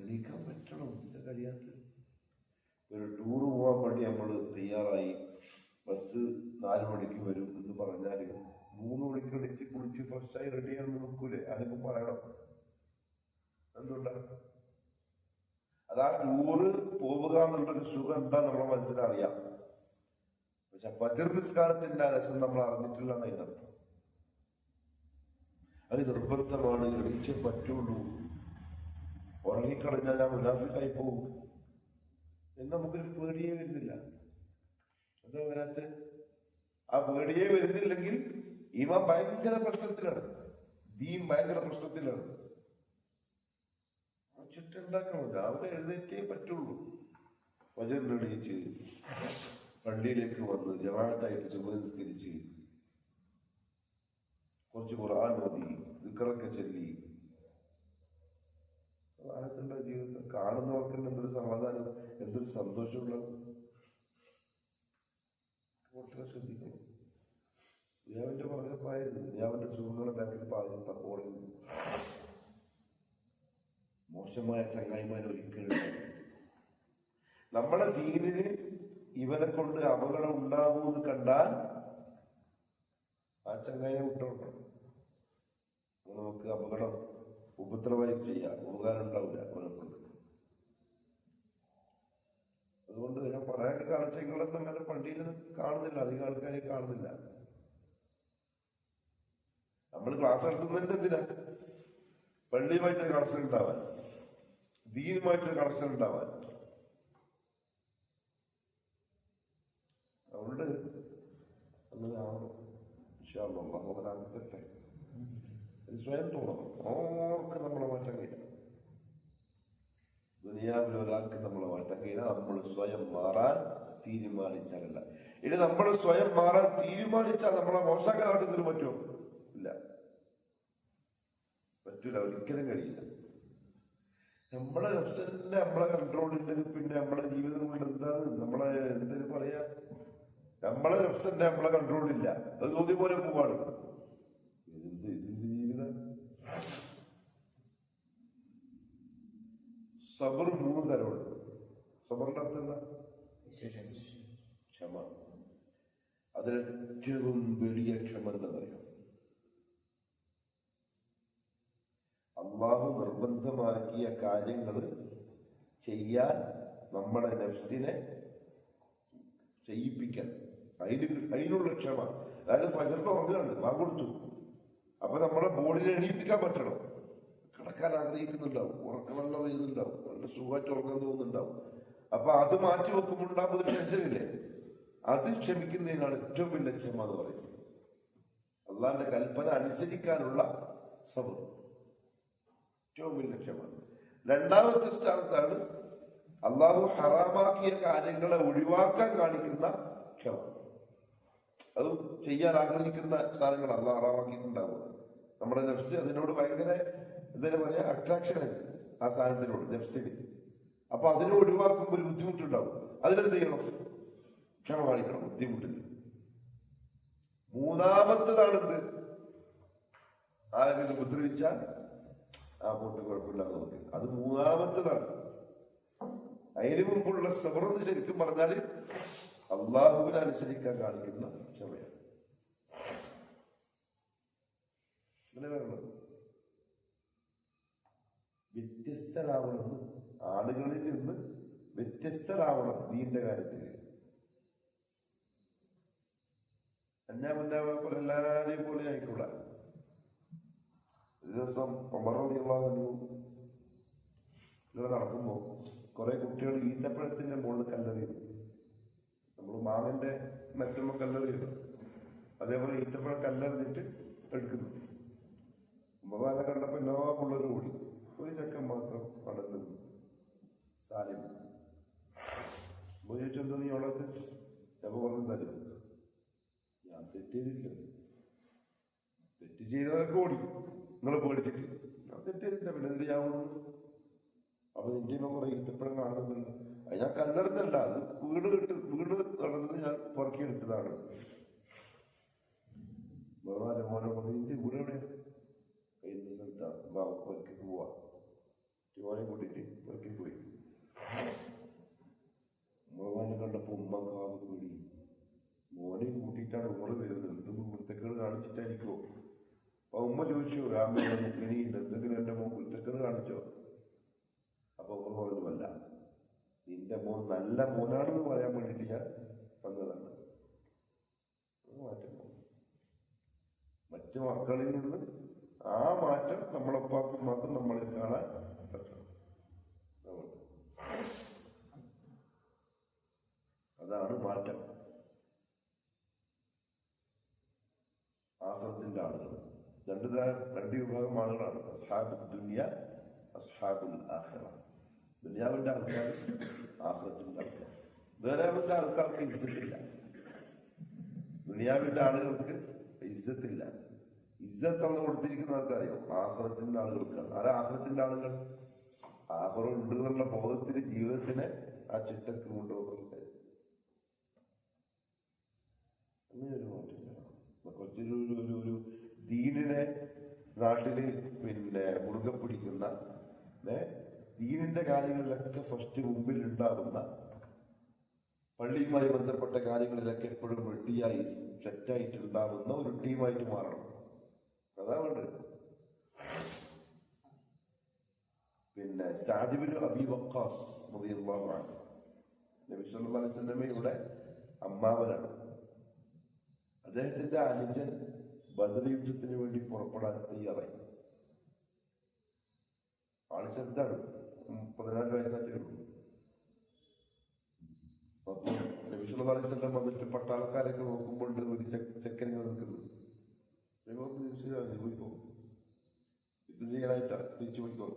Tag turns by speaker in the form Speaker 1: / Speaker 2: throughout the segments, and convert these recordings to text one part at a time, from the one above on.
Speaker 1: എണീക്കാൻ പറ്റണം. ഇത് കഴിയാത്ത ഒരു ടൂറ് പോകാൻ വേണ്ടി നമ്മൾ തയ്യാറായി. ബസ് 4 മണിക്ക് വരും എന്ന് പറഞ്ഞാൽ 3 മണിക്ക് എണീറ്റ് കുളിച്ച് ഫ്രഷായി റെഡിയാണെന്ന് നോക്കൂലേ? അതിപ്പോൾ പറയണം. എന്തുകൊണ്ടാണ്? അതാ ടൂറ് പോവുക എന്നുള്ളൊരു സുഖം എന്താ നമ്മളെ മനസ്സിലറിയാം. പക്ഷെ ഫജ്ർ നിസ്കാരത്തിന്റെ രസം നമ്മൾ അറിഞ്ഞിട്ടില്ല എന്നതിന്റെ അർത്ഥം. അത് നിർബന്ധമാണ്, എണീച്ചേ പറ്റുള്ളൂ. ഉറങ്ങിക്കളഞ്ഞാൽ ഞാൻ മുനാഫിക്കായി പോകും എന്ന് നമുക്കൊരു പേടിയേ വരുന്നില്ല. എന്താ വരാത്ത? ആ പേടിയേ വരുന്നില്ലെങ്കിൽ ഈമാൻ ഭയങ്കര പ്രശ്നത്തിലാണ്, ദീൻ ഭയങ്കര പ്രശ്നത്തിലാണ്. ചുറ്റുണ്ടാക്കണം. രാവിലെ എഴുന്നേറ്റേ പറ്റുള്ളൂ. വചനം എണീച്ച് പള്ളിയിലേക്ക് വന്ന് ജമാഅത്തായിട്ട് സുബഹ് നിസ്കരിച്ച് കുറച്ച് ഖുർആൻ ഓതി ദിക്റൊക്കെ ചൊല്ലി ആയത്തിന്റെ ജീവിതത്തിൽ കാണുന്നവർക്ക് എന്തൊരു സമാധാനം, എന്തൊരു സന്തോഷമുള്ള. ശ്രദ്ധിക്കണം. ദുനിയാവിന്റെ പകരപ്പായിരുന്നു. ദുനിയാവിന്റെ സുഖങ്ങളുടെ ബാക്കിൽ പാടും മോശമായ ചങ്ങായിമാർ ഒരിക്കലും. നമ്മളെ ദീനിന് ഇവനെ കൊണ്ട് അപകടം ഉണ്ടാകുമെന്ന് കണ്ടാൽ ആ ചങ്ങായിനെ വിട്ടോക്കണം. നമുക്ക് അപകടം ഉപദ്രവമായി ചെയ്യാം, ഉപകാരം ഉണ്ടാവില്ല അവനെ കൊണ്ട്. അതുകൊണ്ട് ഞാൻ പറയാൻ കാഴ്ചകളൊന്നും അങ്ങനെ പള്ളിയിൽ കാണുന്നില്ല, അധികം ആൾക്കാരെ കാണുന്നില്ല. നമ്മൾ ക്ലാസ് നടത്തുന്നതിന്റെ എന്തിനാ? പള്ളിയുമായിട്ടൊരു കണക്ഷൻ ഉണ്ടാവാൻ, ദീനുമായിട്ടൊരു കണക്ഷൻ ഉണ്ടാവാൻ. അതുകൊണ്ട് അങ്ങനെ ആവണം. അങ്ങനാകട്ടെ. സ്വയം തോന്നണം. ഓർക്ക് നമ്മളെ മാറ്റാൻ കഴിയില്ല. ദുനിയാവിൽ ഒരാൾക്ക് നമ്മളെ മാറ്റാൻ കഴിയില്ല. നമ്മൾ സ്വയം മാറാൻ തീരുമാനിച്ചാലല്ല. ഇനി നമ്മൾ സ്വയം മാറാൻ തീരുമാനിച്ചാൽ നമ്മളെ മോശക്കാരാണെങ്കിലും പറ്റുമോ? ഇല്ല, പറ്റൂല, ഒരിക്കലും കഴിയില്ല. നമ്മളെ നഫ്സിന്റെ നമ്മളെ കൺട്രോളില്ലെങ്കിൽ പിന്നെ നമ്മളെ ജീവിതം കൊണ്ട് എന്താണ് നമ്മളെ എന്തിനു പറയാ? നമ്മളെ നഫ്സിന്റെ നമ്മളെ കൺട്രോളില്ല, അത് തോന്നിയ പോലെ പോവാണ്. ഇതിന്റെ ജീവിതം. സബർ 3 തരമുണ്ട്. സബറിന്റെ അർത്ഥം എന്താ? ക്ഷമ. അതിലേറ്റവും വലിയ ക്ഷമ എന്താണെന്നറിയാം? അള്ളാഹു നിർബന്ധമാക്കിയ കാര്യങ്ങൾ ചെയ്യാൻ നമ്മുടെ നഫ്സിനെ ചെയ്യിപ്പിക്കാൻ, അതിനുള്ള ക്ഷമ. അതായത് ഫജറിന് ഉറങ്ങുകയാണ്, കൊടുത്തു, അപ്പൊ നമ്മുടെ ബോഡിനെ എണീപ്പിക്കാൻ പറ്റണം. കിടക്കാൻ ആഗ്രഹിക്കുന്നുണ്ടാവും, ഉറക്കം നല്ല വരുന്നുണ്ടാവും, നല്ല സുഖമായിട്ട് ഉറങ്ങാൻ തോന്നുന്നുണ്ടാവും. അപ്പൊ അത് മാറ്റി വെക്കുമ്പോൾ ഉണ്ടാകുന്ന ടെൻഷനില്ലേ, അത് ക്ഷമിക്കുന്നതിനാണ് ഏറ്റവും വലിയ ക്ഷമ എന്ന് പറയുന്നത്. അള്ളാന്റെ കൽപ്പന അനുസരിക്കാനുള്ള സബർ ഏറ്റവും വലിയ ക്ഷമ. 2ാമത്തെ സ്ഥാനത്താണ് അള്ളാഹു ഹറാമാക്കിയ കാര്യങ്ങളെ ഒഴിവാക്കാൻ കാണിക്കുന്ന ക്ഷമ. അത് ചെയ്യാൻ ആഗ്രഹിക്കുന്ന സാധനങ്ങൾ അള്ളാഹ് ഹറാമാക്കിയിട്ടുണ്ടാവും. നമ്മുടെ നഫ്സ് അതിനോട് ഭയങ്കര എന്താ പറയാ, അട്രാക്ഷൻ ആ സാധനത്തിനോട് നഫ്സിന്. അപ്പൊ അതിനെ ഒഴിവാക്കുമ്പോൾ ഒരു ബുദ്ധിമുട്ടുണ്ടാവും. അതിനെന്ത് ചെയ്യണം? ക്ഷമ കാണിക്കണം ബുദ്ധിമുട്ടില്ല. 3ാമത്തേതാണെന്ത്? ആരെങ്കിലും ഉപദ്രവിച്ചാൽ ആ പോട്ട് കുഴപ്പമില്ലാന്ന് നോക്കി, അത് 3ാമത്തേതാണ്. അതിനു മുമ്പുള്ള സബറെന്ന് ശരിക്കും പറഞ്ഞാൽ അള്ളാഹുവിനെ അനുസരിക്കാൻ കാണിക്കുന്ന ക്ഷമയാണ്. അങ്ങനെ വേണം. വ്യത്യസ്തരാവണമെന്ന്, ആളുകളിൽ നിന്ന് വ്യത്യസ്തരാവണം ദീന്റെ കാര്യത്തിൽ. അഞ്ഞാമല്ലാതെ പോലെ എല്ലാരെയും പോലെ ആയിക്കൂടാ. ഒരു ദിവസം ഉമർ റളിയല്ലാഹു അൻഹു ഇങ്ങനെ നടക്കുമ്പോ കുറെ കുട്ടികൾ ഈത്തപ്പഴത്തിന്റെ മുകളിൽ കല്ലെറിയുന്നു. നമ്മൾ മാങ്ങന്റെ മറ്റുമ്പോ കല്ലെറിയുന്നു, അതേപോലെ ഈത്തപ്പഴം കല്ലെറിഞ്ഞിട്ട് എടുക്കുന്നു. ഉമ്മനെ കണ്ടപ്പോ എല്ലാ പിള്ളേരും ഓടി. ഒരു ചക്കൻ മാത്രം നടന്നു. സാലിം ചോദിച്ചു, എന്താ നീ ഓടത്ത്? ചിലപ്പോ പറഞ്ഞു തരും, ഞാൻ തെറ്റ് ചെയ്തില്ല. തെറ്റ് ചെയ്തവരൊക്കെ ഓടി, നിങ്ങൾ പേടിച്ചിട്ട്. ഞാൻ തെറ്റ് ചെയ്തില്ല, പിന്നെ എന്ത് ഞാൻ ഓടുന്നു? അപ്പൊ നിന്റെ ഇപ്പം കുറെ ഈത്തപ്പഴം കാണുന്നുണ്ടല്ലോ. അത് ഞാൻ കല്ലെറിഞ്ഞല്ല, അത് വീട് നടന്നത് ഞാൻ പുറക്കിയെടുത്തതാണ്. വെറുതെ മോനെ കൊണ്ട് നിന്റെ വീട് എവിടെയാ? കയ്യുന്ന സ്ഥലത്താണ്. പൊരക്ക് പോവാ. മോനെ കൂട്ടിയിട്ട് വർക്കിൽ പോയി. മോനെ കണ്ടപ്പോൾ ഉമ്മക്ക് ആകെ പേടി. മോനെ കൂട്ടിയിട്ടാണ് ഉമ്മള് വരുന്നത്, എന്തെങ്കിലും കുരുത്തക്കേട് കാണിച്ചിട്ടായിരിക്കുമോ? അപ്പൊ ഉമ്മ ചോദിച്ചു, ഇനി എന്തെങ്കിലും എൻ്റെ മോൻ കുരുത്തക്കേട് കാണിച്ചോ? അപ്പൊ ഉമ്മ പറഞ്ഞുമല്ല, നിന്റെ മോൻ നല്ല മോനാണെന്ന് പറയാൻ വേണ്ടിയിട്ട് ഞാൻ വന്നതാണ്. മാറ്റം മറ്റു മക്കളിൽ നിന്ന് ആ മാറ്റം നമ്മളൊപ്പാക്കും മാത്രം നമ്മളിൽ കാണാൻ പറ്റണം. അതാണ് മാറ്റം. ആഖിറത്തിന്റെ ആളുകൾ രണ്ട് വിഭാഗം ആളുകളാണ്. അസ്ഹാബുൽ ദുനിയ, അസ്ഹാബുൽ ആഖിറ. ദുനിയാവിന്റെ ആൾക്കാർ, ആഖിറത്തിന്റെ ആൾക്കാർ. ദുനിയാവിന്റെ ആൾക്കാർക്ക് ഇസ്സത്തില്ല, ദുനിയാവിന്റെ ആളുകൾക്ക് ഇസ്സത്തില്ല. ഇസ്സത്ത് എന്ന് കൊടുത്തിരിക്കുന്ന ആൾക്കറിയോ? ആഖിറത്തിന്റെ ആളുകൾക്കാണ്. ആരാ ആഖിറത്തിന്റെ ആളുകൾ? ആഖിറം ഉണ്ട് എന്നുള്ള ബോധത്തിന് ജീവിതത്തിനെ ആ ചിട്ടക്ക് കൊണ്ടുപോകുന്നത്. അങ്ങനെ ഒരു മാറ്റമില്ല. കുറച്ചൊരു ദീനിനെ നാട്ടില് മുറുകെ പിടിക്കുന്ന, ദീനിന്റെ കാര്യങ്ങളിലൊക്കെ ഫസ്റ്റ് മുമ്പിൽ ഉണ്ടാകുന്ന, പള്ളിയുമായി ബന്ധപ്പെട്ട കാര്യങ്ങളിലൊക്കെ എപ്പോഴും റെഡിയായി സെറ്റായിട്ടുണ്ടാകുന്ന ഒരു ടീമായിട്ട് മാറണം. അതാ വേണ്ടത്. സഅദ് ഇബ്നു അബീ വഖാസ് റളിയല്ലാഹു അൻഹു നബി സല്ലല്ലാഹു അലൈഹി വസല്ലമയുടെ അമ്മാവനാണ്. അദ്ദേഹത്തിന്റെ അനുജൻ ബദർ യുദ്ധത്തിന് വേണ്ടി പുറപ്പെടാൻ തയ്യാറായി. ആള് ചെറുതാണ്, 14 വയസ്സായിട്ടേ ഉള്ളൂ. അപ്പൊ നബി സല്ലല്ലാഹു അലൈഹി വസല്ലം വന്നിട്ട് പട്ടാളക്കാരൊക്കെ നോക്കുമ്പോൾ ഒരു ചെക്കനിങ്ങനെ നിൽക്കുന്നത്. പോയിക്കോ, യുദ്ധം ചെയ്യാനായിട്ടാ, തിരിച്ചു പോയിക്കോ.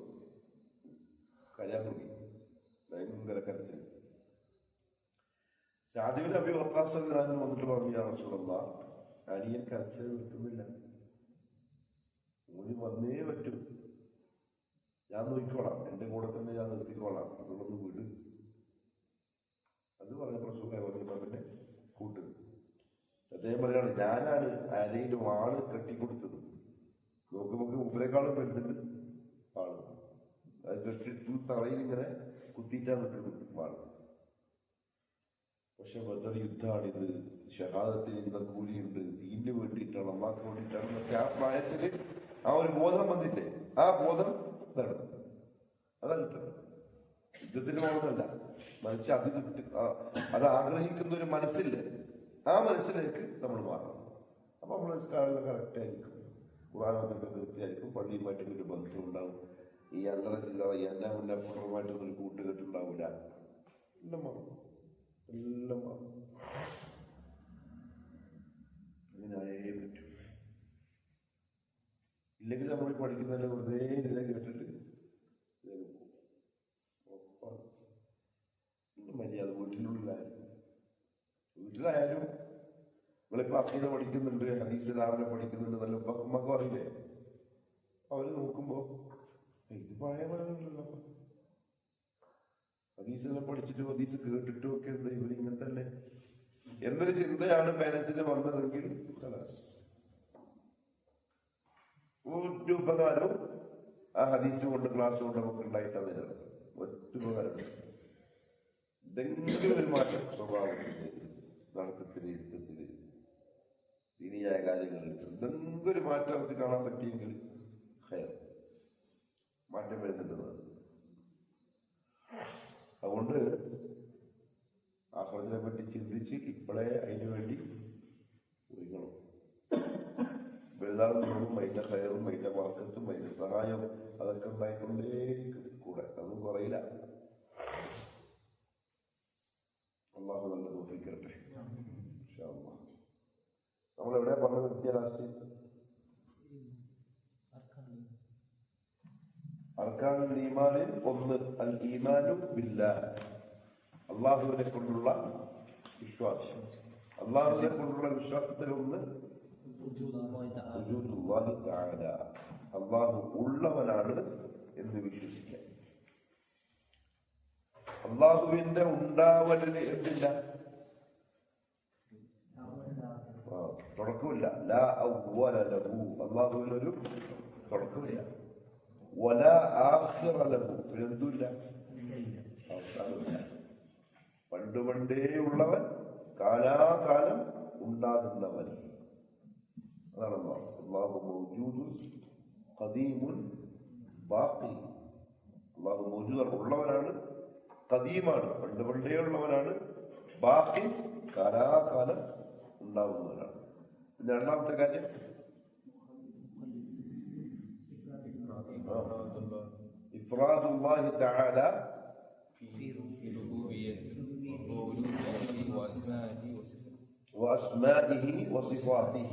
Speaker 1: കരയാൻ തുടങ്ങി, ഭയങ്കര കരച്ചിൽ. സഅദ് ഇബ്നു അബീ വഖാസ് വന്നിട്ട് പറഞ്ഞു, യാ റസൂലല്ലാഹ്, അനിയൻ കരച്ചിൽ നിർത്തുന്നില്ല, ഓന് വന്നേ പറ്റൂ, ഞാൻ നോക്കിക്കോളാം, എന്റെ കൂടെ തന്നെ ഞാൻ നിർത്തിക്കോളാം, അതുകൊണ്ടൊന്ന് വിട്. അത് പറഞ്ഞപ്പോൾ സുഖായി കൂട്ട്. അദ്ദേഹം പറയാണ്, ഞാനാണ് അരയിൽ വാള് കെട്ടിക്കൊടുത്തത്. നോക്കുമ്പോൾ മുമ്പിലേക്കാളും വലുതുണ്ട് വാള്. അത് കെട്ടിട്ട് തറയിൽ ഇങ്ങനെ കുത്തിയിട്ടാ നിൽക്കുന്നത് വാള്. പക്ഷെ ബദർ യുദ്ധമാണിത്, ഷഹാദത്തിന് ഇന്ന കൂലിയുണ്ട്, ദീനിന് വേണ്ടിയിട്ടാണ്, അള്ളാഹ്ക്ക് വേണ്ടിയിട്ടാണ് എന്നൊക്കെ ആ പ്രായത്തില് ആ ഒരു ബോധം വന്നില്ലേ? ആ ബോധം വേണം. അതാ കിട്ടണം. യുദ്ധത്തിന് ബോധമല്ല, മറിച്ച് അത് ആഗ്രഹിക്കുന്ന ഒരു മനസ്സില്ലേ, ആ മനസ്സിലേക്ക് നമ്മൾ മാറണം. അപ്പൊ നമ്മൾ നിസ്കാരങ്ങൾ കറക്റ്റ് ആയിരിക്കും, ഖുർആനൊക്കെ കൃത്യമായിരിക്കും, പള്ളിയുമായിട്ട് ഒരു ബന്ധം ഉണ്ടാവും. ഈ അല്ലറ ചില്ലറ എന്നെ മുന്നപ്പുറമായിട്ടൊന്നും കൂട്ടുകെട്ടുണ്ടാവില്ല. എല്ലാം മാറും, എല്ലാം മാറും. അങ്ങനെ ആയേ പറ്റും. ഇല്ലെങ്കിൽ നമ്മൾ പഠിക്കുന്നതിന് വെറുതെ ഇതിനെ കേട്ടിട്ട് മര്യാദ. വീട്ടിലായാലും നിങ്ങളിപ്പോ അഖീദ പഠിക്കുന്നുണ്ട്, ഹദീസ് രാവിലെ പഠിക്കുന്നുണ്ട്, നല്ല ഉമ്മക്ക് അറിയില്ലേ? അവര് നോക്കുമ്പോ ഇത് പഴയ പറയുന്നുണ്ടല്ലോ, ഹദീസിനെ പഠിച്ചിട്ടും ഹദീസ് കേട്ടിട്ടും ഒക്കെ എന്താ ഇവരിങ്ങനെ തന്നെ എന്നൊരു ചിന്തയാണ് പേരൻസിന് വന്നതെങ്കിൽ ഒരു ഉപകാരവും ആ ഹദീസ് കൊണ്ട് ക്ലാസ് കൊണ്ട് നമുക്ക് ഉണ്ടായിട്ടാണ് നിലനിർത്തുന്നത്. ഒറ്റ ഉപകാരം. എന്തെങ്കിലും ഒരു മാറ്റം സ്വഭാവത്തിന്, നടക്കത്തിന്, ഇരുത്തത്തിന്, ദീനിയായ കാര്യങ്ങളിൽ എന്തെങ്കിലും ഒരു മാറ്റം അവർക്ക് കാണാൻ പറ്റിയെങ്കിൽ മാറ്റം വരുന്നുണ്ടെന്നത്. അതുകൊണ്ട് ആഖിറത്തിനെ പറ്റി ചിന്തിച്ച് ഇപ്പോഴേ അതിനു വേണ്ടി ഒരുങ്ങണം. വലുതാകുന്നതും അതിന്റെ ഹയറും അതിന്റെ മാർക്കറ്റും അതിന്റെ സഹായവും അതൊക്കെ ഉണ്ടായിക്കൊണ്ടേയിരിക്കും കൂടെ, അതൊന്നും കുറയില്ല. അല്ലാഹു നല്ല തൗഫീഖ്. നമ്മളെവിടെ പറഞ്ഞു നിർത്തിയ ലാസ്റ്റ്? അർക്കാനുൽ ഈമാനിൽ ഒന്ന് അൽ ഈമാനു ബില്ലാഹ്, അള്ളാഹുവിനെ കൊണ്ടുള്ള വിശ്വാസം. അള്ളാഹുവിനെ കൊണ്ടുള്ള വിശ്വാസത്തിൽ ഒന്ന് അള്ളാഹു ഉള്ളവനാണ് എന്ന് വിശ്വസിക്കാൻ. അള്ളാഹുവിന്റെ ഉണ്ടാവലിന് എന്തില്ല? തുടക്കമില്ല. ലാ അവ്വല ലഹു, അള്ളാഹുവിനൊരു തുടക്കമില്ല. വലാ ആഖിറ ലഹു, പിന്നെന്തുമില്ല, അവസാനമില്ല. പണ്ടേ ഉള്ളവൻ, കാലാകാലം ഉണ്ടാകുന്നവൻ. അതാണ് അല്ലാഹു. അല്ലാഹു മൗജൂദുൻ ഖദീമുൻ ബാഖി. അല്ലാഹു മൗജൂദാണ്, ഉള്ളവനാണ്, ഖദീമാണ്, പണ്ടേ ഉള്ളവനാണ്, ബാഖി കാലാകാലം ഉണ്ടാകുന്നവനാണ്. പിന്നെ രണ്ടാമത്തെ കാര്യം ഇഫ്റാദുല്ലാഹി തആല وأسمائه وصفاته.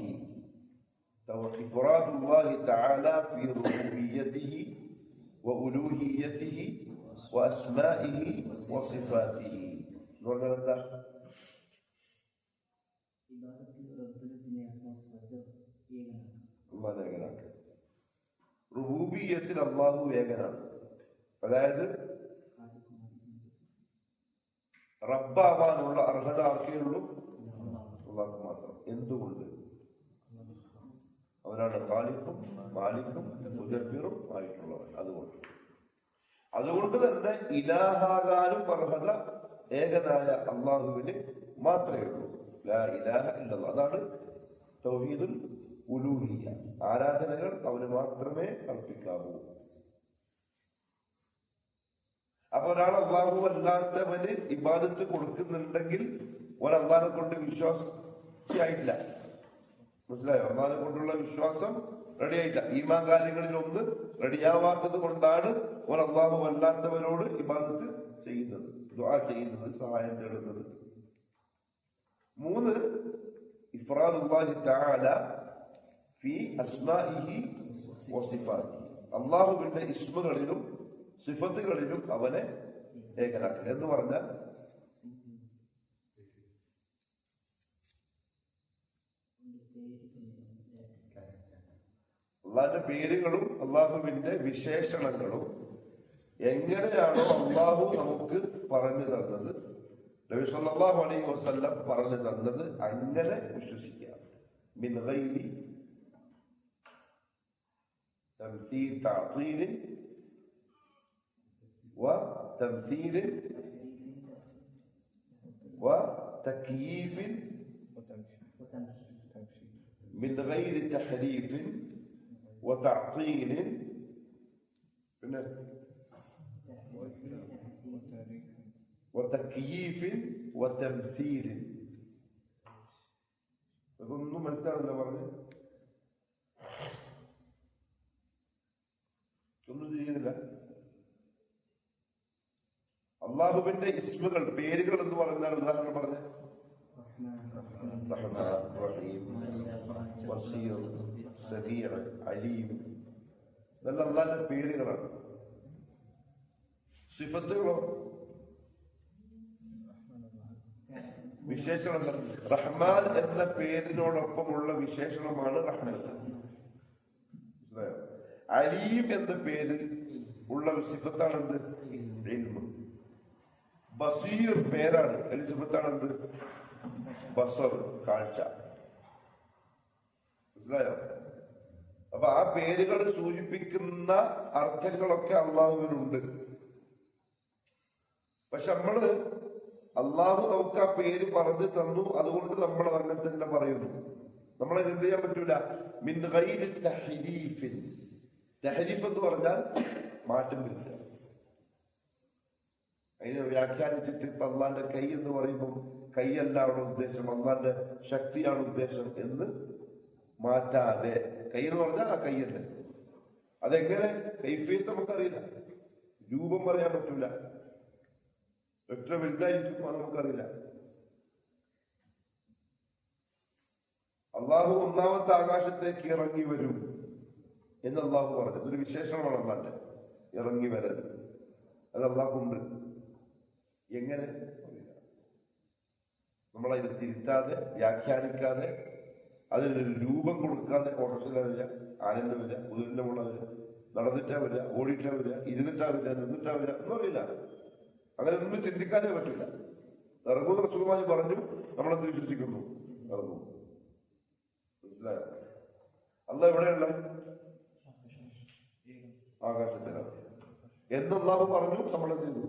Speaker 1: إفراد الله تعالى في ربوبيته وألوهيته وأسمائه وصفاته. نقول هذا الله يجعلك റുബൂബിയ്യത്തിൽ അല്ലാഹു ഏകനാണ്. അതായത് റബ്ബാവാനുള്ള അർഹത ആർക്കേ ഉള്ളൂ? അല്ലാഹു മാത്രം. എന്തുകൊണ്ട്? അവനാണ് ഖാലിഖും മാലിക്കും മുദബ്ബിറും ആയിട്ടുള്ളവൻ. അതുകൊണ്ട് തന്നെ ഇലാഹാകാനും അർഹത ഏകനായ അല്ലാഹുവിന് മാത്രമേ ഉള്ളൂ. ലാ ഇലാഹ ഇല്ലല്ലാഹ്. അതാണ് തൗഹീദുൽ ഉലൂഹിയ്യ. ആരാധനകൾ അവന് മാത്രമേ അർപ്പിക്കാവൂ. അപ്പൊ ഒരാൾ അല്ലാഹു അല്ലാത്തവന് ഇബാദത്ത് കൊടുക്കുന്നുണ്ടെങ്കിൽ ഒരു അല്ലാഹനെ കൊണ്ട് വിശ്വാസിയായിട്ടില്ല. മനസ്സിലായോ? അല്ലാഹനെ കൊണ്ടുള്ള വിശ്വാസം റെഡിയായില്ല. ഈമാൻ കാര്യങ്ങളിൽ ഒന്ന് റെഡിയാവാത്തത് കൊണ്ടാണ് ഒരു അല്ലാഹു അല്ലാത്തവനോട് ഇബാദത്ത് ചെയ്യുന്നത്, ദുആ ചെയ്യുന്നത്, സഹായം തേടുന്നത്. 3, ഇഫ്റാദുല്ലാഹി തആല ഫി അസ്മാഇഹി വസിഫാതിഹി. അല്ലാഹുവിന്റെ ഇസ്മുകളിലും സിഫത്തുകളിലും അവനെ ഏകനാക്കൽ എന്ന് പറഞ്ഞാൽ അള്ളാഹിന്റെ പേരുകളും അള്ളാഹുവിന്റെ വിശേഷണങ്ങളും എങ്ങനെയാണോ അള്ളാഹു നമുക്ക് പറഞ്ഞു തന്നത്, നബി സല്ലല്ലാഹു അലൈഹി വസല്ലം പറഞ്ഞു തന്നത്, അങ്ങനെ വിശ്വസിക്കുക. മിൻ ഗൈരി തംസീൽ തഅതീൽ وتمثيل وتكييف من غير تحريف وتعطيل وتكييف وتمثيل. അതൊന്നും മനസ്സിലാവില്ല പറഞ്ഞ് ഒന്നും ചെയ്യുന്നില്ല. അള്ളാഹുവിന്റെ ഇസ്മുകൾ, പേരുകൾ എന്ന് പറയുന്ന ഉദാഹരണം പറഞ്ഞ റഹ്മാൻ, റഹീം, ബസീർ, സമീർ, അലീം, ഇതെല്ലാം അള്ളാഹിന്റെ പേരുകളാണ്. സിഫത്തുകളോ വിശേഷണങ്ങൾ. റഹ്മാൻ എന്ന പേരിനോടൊപ്പമുള്ള വിശേഷണമാണ് റഹ്മത്ത്. അലീം എന്ന പേര് ഉള്ള സിഫത്താണ് എന്ത്? ഇൽമ്. ബസീർ പേരാണ്, അതിൽ സിഫത്താണെന്ത്? ബസർ, കാഴ്ച. മനസ്സിലായോ? അപ്പൊ ആ പേരുകൾ സൂചിപ്പിക്കുന്ന അർത്ഥങ്ങളൊക്കെ അള്ളാഹുവിനുണ്ട്. പക്ഷെ നമ്മള് അള്ളാഹു നമുക്ക് ആ പേര് പറഞ്ഞു തന്നു, അതുകൊണ്ട് നമ്മൾ അങ്ങനെ തന്നെ പറയുന്നു. നമ്മളെ എന്ത് ചെയ്യാൻ പറ്റൂല? മിൻ ഗൈരി തഹരീഫിൻ. തഹരീഫ് എന്ന് പറഞ്ഞാൽ മാറ്റം വരില്ല. അതിനെ വ്യാഖ്യാനിച്ചിട്ട് ഇപ്പൊ അള്ളാന്റെ കൈ എന്ന് പറയുമ്പോൾ കൈയല്ല അവിടെ ഉദ്ദേശം, അള്ളാന്റെ ശക്തിയാണ് ഉദ്ദേശം എന്ന് മാറ്റാതെ, കൈ എന്ന് പറഞ്ഞാൽ ആ കൈയല്ലേ. അതെങ്ങനെ കൈഫിയത്ത് നമുക്കറിയില്ല, രൂപം പറയാൻ പറ്റൂല, എത്ര വലുതായിരിക്കും അത് നമുക്കറിയില്ല. അള്ളാഹു ഒന്നാമത്തെ ആകാശത്തേക്ക് ഇറങ്ങി വരും എന്ന് അള്ളാഹു പറഞ്ഞു. ഇതൊരു വിശേഷണമാണ് അള്ളാന്റെ ഇറങ്ങി വരൽ. അത് അള്ളാഹുണ്ട്. എങ്ങനെ? നമ്മളതിനെ തിരുത്താതെ, വ്യാഖ്യാനിക്കാതെ, അതിനൊരു രൂപം കൊടുക്കാതെ. ഓട്ടോറിക്ഷയിലാ വരിക, ആനന്ദ വരിക, കുതിരന്റെ മുള്ള വരിക, നടന്നിട്ടാ വരിക, ഓടിയിട്ടാ വരിക, ഇരുന്നിട്ടാ വരിക, നിന്നിട്ടാ വരിക ഒന്നും അറിയില്ല. അങ്ങനെ ഒന്നും ചിന്തിക്കാനേ പറ്റില്ല. ഇറങ്ങുന്ന റസൂലുള്ളാഹി പറഞ്ഞു, നമ്മളെന്ത് വിശ്വസിക്കുന്നു? ഇറങ്ങും. മനസ്സിലായോ? അല്ലാഹ് എവിടെയുള്ള? ആകാശത്തിലാണ്. എന്ന് അള്ളാഹു പറഞ്ഞു, നമ്മളെന്ത് ചെയ്തു?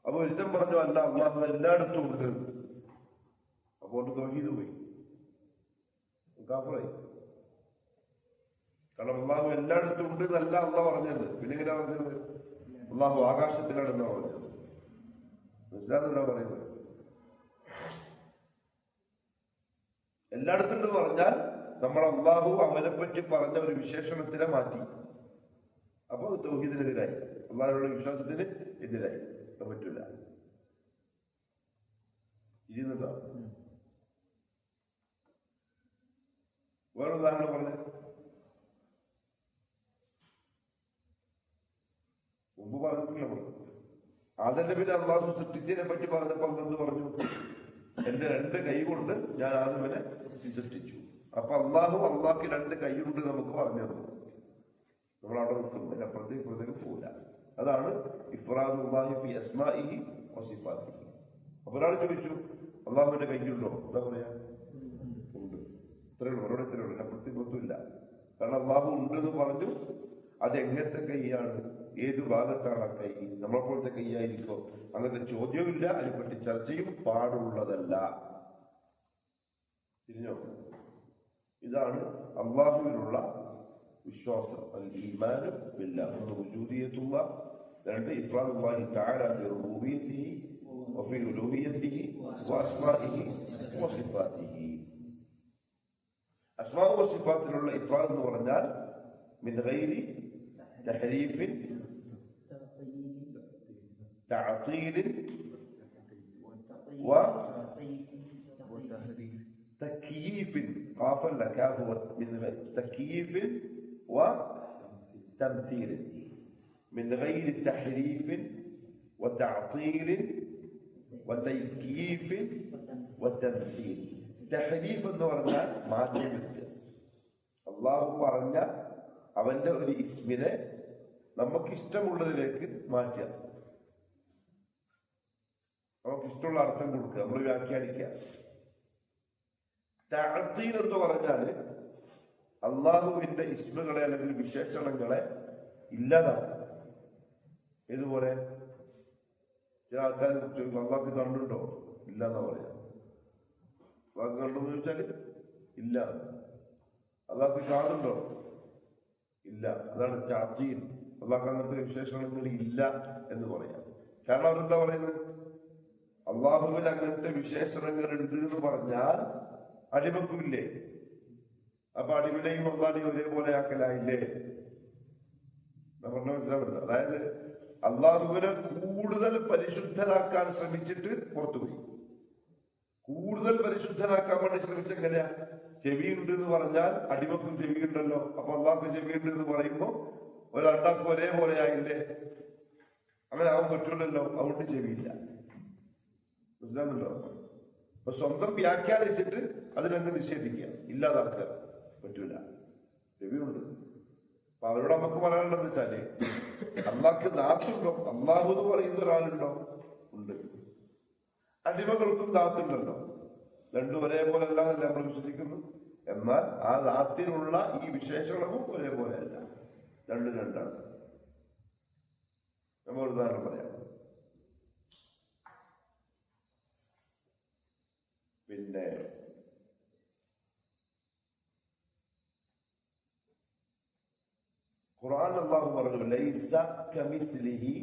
Speaker 1: അപ്പൊ ഒരുത്തൻ പറഞ്ഞു അല്ല, അള്ളാഹു എല്ലായിടത്തും ഉണ്ട്. അപ്പോൾ തൗഹീദ് പോയി, കാഫിറായി. കാരണം അള്ളാഹു എല്ലായിടത്തും ഉണ്ട് എന്നല്ല അള്ളാഹ് പറഞ്ഞത്. പിന്നെ എങ്ങനെയാ പറഞ്ഞത്? അള്ളാഹു ആകാശത്തിലാണെന്നാ പറഞ്ഞത്. മനസ്സിലാകുന്നില്ല പറയുന്നത്? എല്ലായിടത്തും എന്ന് പറഞ്ഞാൽ നമ്മൾ അള്ളാഹു അവനെ പറ്റി പറഞ്ഞ ഒരു വിശേഷണത്തിനെ മാറ്റി. അപ്പൊ തൗഹീദിനെതിരായി, അള്ളാഹുവിന്റെ വിശ്വാസത്തിന് എതിരായി. പറ്റൂല. ഇരുന്നുണ്ടോ? വേറെ ഉദാഹരണം പറഞ്ഞ മുമ്പ് പറഞ്ഞിട്ടില്ല. ആദം നബിനെ അള്ളാഹു സൃഷ്ടിച്ചതിനെ പറ്റി പറഞ്ഞപ്പോൾ എന്ത് പറഞ്ഞു? എന്റെ 2 കൈ കൊണ്ട് ഞാൻ ആദമിനെ സൃഷ്ടിച്ചു. അപ്പൊ അള്ളാഹ്ക്ക് 2 കൈയുണ്ട് നമുക്ക് പറഞ്ഞു തന്നു. നമ്മൾ അവിടെ നിൽക്കുന്നു, അതിനപ്പുറത്തേക്ക് ഇപ്പുറത്തേക്ക് പോകില്ല. അതാണ് ഇഫ്റാദുല്ലാഹി ഫി അസ്മാഇഹി വസിഫാത്തിഹി. അപ്പൊ ഒരാൾ ചോദിച്ചു അള്ളാഹുവിന്റെ കൈയുണ്ടോ? എന്താ പറയാ? ഉണ്ട്. ഇത്രയുള്ളൂ, അവരോട് ഇത്രയുള്ളൂ, അതിനപ്പുറത്തേക്ക് ഒത്തുമില്ല. കാരണം അള്ളാഹു ഉണ്ടെന്ന് പറഞ്ഞു. അതെങ്ങനത്തെ കൈയാണ്, ഏത് ഭാഗത്താണ് ആ കൈ? നമ്മളെപ്പോലത്തെ കൈയായിരിക്കോ? അങ്ങനത്തെ ചോദ്യവുമില്ല, അതിനെപ്പറ്റി ചർച്ചയും പാടുള്ളതല്ല. തിരിഞ്ഞോ? ഇതാണ് അള്ളാഹുവിനുള്ള വിശ്വാസം. ഈമാനും ബില്ലാഹ്. ഒന്ന് വുജൂദിയത്തുല്ലാഹ്, 2 ഇഫ്റാദുല്ലാഹി തആല ഫി റുബൂബിയ്യതിഹി വഫി ഉലൂഹിയ്യതിഹി വഅസ്മാഇഹി വസിഫാത്തിഹി. അസ്മാഉ വസിഫാത്തിലുള്ള ഇഫ്റാദ് എന്ന് പറഞ്ഞാൽ മിൻ ഗൈരി തഹരീഫിൻ തഅതീലിൻ തക്യീഫിൻ. ഖാഫല്ല കാഫ് മിൻ തക്യീഫിൻ وتمثيل من غير تحريف وتعطيل وتكييف وتمثيل. تحريف എന്ന് പറഞ്ഞാൽ മാറ്റി വെച്ച്. അള്ളാഹു പറഞ്ഞ അവന്റെ ഒരു ഇസ്മിനെ നമുക്കിഷ്ടമുള്ളതിലേക്ക് മാറ്റുക, നമുക്കിഷ്ടമുള്ള അർത്ഥം കൊടുക്കുക, നമ്മൾ വ്യാഖ്യാനിക്കുക. തഅതീൽ എന്ന് പറഞ്ഞാല് അള്ളാഹുവിന്റെ ഇസ്മുകളെ അല്ലെങ്കിൽ വിശേഷണങ്ങളെ ഇല്ലാതാക്കും. ഇതുപോലെ ചില ആൾക്കാർ ചോദിക്കും അള്ളാഹ്ക്ക് കണ്ടുണ്ടോ? ഇല്ല എന്നാ പറയാ. അള്ളാഹ്ക്ക് കണ്ടെന്ന് ചോദിച്ചാല് ഇല്ല. അള്ളാഹ്ക്ക് കാതുണ്ടോ? ഇല്ല. അതാണ് തഅതീൽ. അള്ളാഹ്ക്ക് അങ്ങനത്തെ വിശേഷണങ്ങൾ ഇല്ല എന്ന് പറയാം. കാരണം അവരെന്താ പറയുന്നത്? അള്ളാഹുവിന് അങ്ങനത്തെ വിശേഷണങ്ങൾ ഉണ്ട് എന്ന് പറഞ്ഞാൽ അടിമക്കുമില്ലേ? അപ്പൊ അടിമനെയും അള്ളാഹിനെയും ഒരേപോലെ ആക്കലായില്ലേ? പറഞ്ഞ മനസ്സിലാവുന്നുണ്ട്. അതായത് അള്ളാഹുവിനെ കൂടുതൽ പരിശുദ്ധനാക്കാൻ ശ്രമിച്ചിട്ട് പുറത്തുപോയി. കൂടുതൽ പരിശുദ്ധനാക്കാൻ വേണ്ടി ശ്രമിച്ചെങ്ങനെയാ? ചെവിയുണ്ട് എന്ന് പറഞ്ഞാൽ അടിമക്കും ചെവിയുണ്ടല്ലോ. അപ്പൊ അള്ളാഹ്ക്ക് ചെവിയുണ്ട് എന്ന് പറയുമ്പോ ഒരണ്ടാക്കും ഒരേപോലെ ആയില്ലേ? അങ്ങനെ ആവാൻ പറ്റൂലല്ലോ. അതുകൊണ്ട് ചെവിയില്ല. മനസ്സിലാവുന്നുണ്ടോ? അപ്പൊ സ്വന്തം വ്യാഖ്യാനിച്ചിട്ട് അതിനങ്ങ് നിഷേധിക്കുക, ഇല്ലാതാക്കുക. പറ്റൂല. ചെവിയുണ്ട്. അപ്പൊ അവരോട് നമുക്ക് പറയാനുള്ളത് വെച്ചാല് അള്ളാഹ്ക്ക് ദാത്തുണ്ടോ? അള്ളാഹു എന്ന് പറയുന്ന ഒരാളുണ്ടോ? ഉണ്ട്. അടിമകൾക്കും ദാത്തുണ്ടല്ലോ. 2 ഒരേപോലെ അല്ലാന്നല്ല നമ്മൾ വിശ്വസിക്കുന്നു. എന്നാൽ ആ ദാത്തിനുള്ള ഈ വിശേഷണവും ഒരേപോലെ അല്ല, 2 രണ്ടാണ്. നമ്മൾ ഉദാഹരണം പറയാം. പിന്നെ ഖുർആൻ അല്ലാഹു പറഞ്ഞു ലൈസ കമിസ്ലിഹി